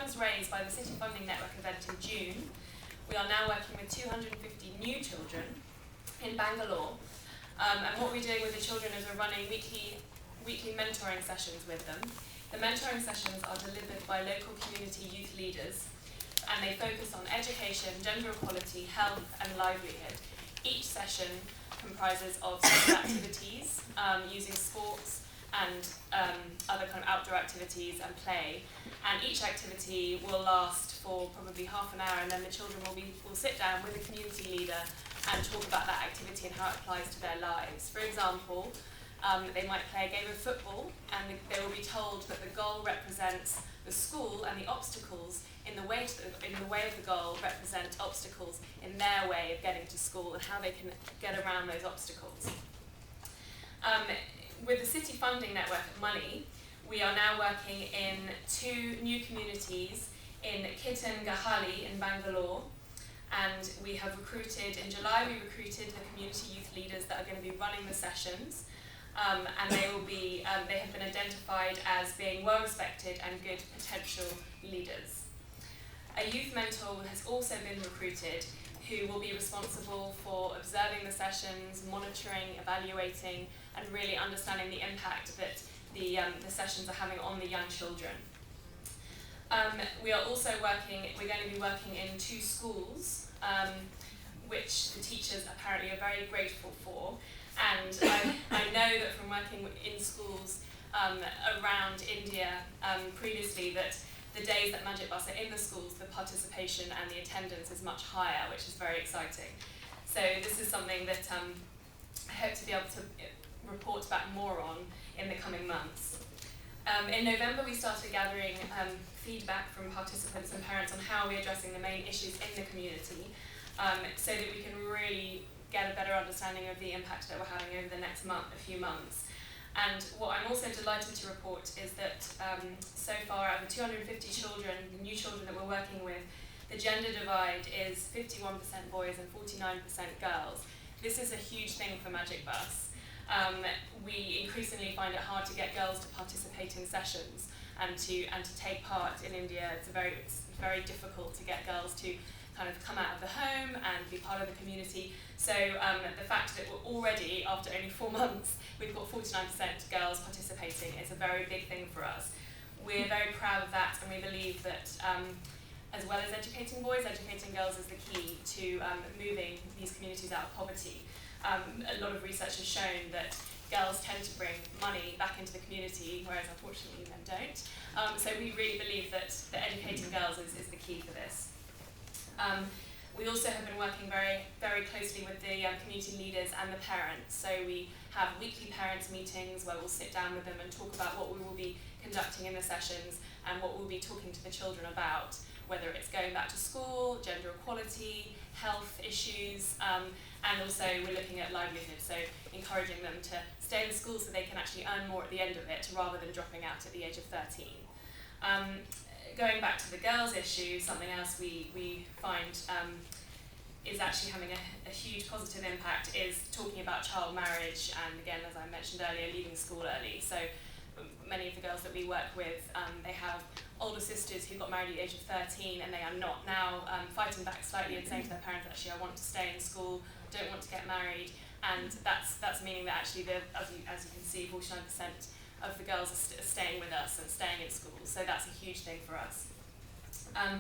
funds raised by the City Funding Network event in June, we are now working with 250 new children in Bangalore. And what we're doing with the children is we're running weekly mentoring sessions with them. The mentoring sessions are delivered by local community youth leaders, and they focus on education, gender equality, health and livelihood. Each session comprises of social activities using sports and other kind of outdoor activities and play. And each activity will last for probably half an hour, and then the children will sit down with a community leader and talk about that activity and how it applies to their lives. For example, they might play a game of football, and they will be told that the goal represents the school, and the obstacles in the way of the goal represent obstacles in their way of getting to school and how they can get around those obstacles. With the City Funding Network Money, we are now working in 2 new communities in Kitengahali in Bangalore, and we have recruited, in July we recruited the community youth leaders that are going to be running the sessions, and they have been identified as being well respected and good potential leaders. A youth mentor has also been recruited who will be responsible for observing the sessions, monitoring, evaluating, and really understanding the impact that the sessions are having on the young children. We're going to be working in 2 schools, which the teachers apparently are very grateful for. And I know that from working in schools around India previously, that the days that Magic Bus are in the schools, the participation and the attendance is much higher, which is very exciting. So this is something that I hope to be able to report back more on in the coming months. In November, we started gathering feedback from participants and parents on how we're addressing the main issues in the community, so that we can really get a better understanding of the impact that we're having over the next few months. And what I'm also delighted to report is that so far, out of the 250 children, the new children that we're working with, the gender divide is 51% boys and 49% girls. This is a huge thing for Magic Bus. We increasingly find it hard to get girls to participate in sessions and to take part in India. It's very difficult to get girls to kind of come out of the home and be part of the community. So the fact that we're already, after only 4 months, we've got 49% girls participating is a very big thing for us. We're very proud of that, and we believe that as well as educating boys, educating girls is the key to moving these communities out of poverty. A lot of research has shown that girls tend to bring money back into the community, whereas unfortunately men don't. So we really believe that educating girls is the key for this. We also have been working very, very closely with the community leaders and the parents. So we have weekly parents meetings where we'll sit down with them and talk about what we will be conducting in the sessions and what we'll be talking to the children about, whether it's going back to school, gender equality, health issues, and also we're looking at livelihood, so encouraging them to stay in school so they can actually earn more at the end of it rather than dropping out at the age of 13. Going back to the girls' issue, something else we find is actually having a huge positive impact is talking about child marriage, and again, as I mentioned earlier, leaving school early. So many of the girls that we work with, they have older sisters who got married at the age of 13, and they are not now fighting back slightly and saying to their parents, actually, I want to stay in school, don't want to get married, and that's meaning that actually, as you can see, 49% of the girls are staying with us and staying in school, so that's a huge thing for us. I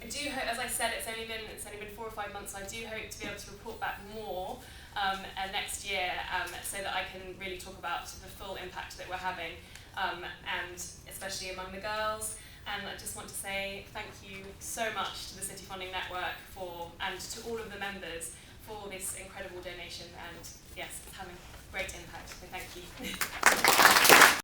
do hope, as I said, it's only been 4 or 5 months, so I do hope to be able to report back more next year, so that I can really talk about the full impact that we're having, and especially among the girls. And I just want to say thank you so much to the City Funding Network and to all of the members for this incredible donation, and yes, it's having great impact, so thank you.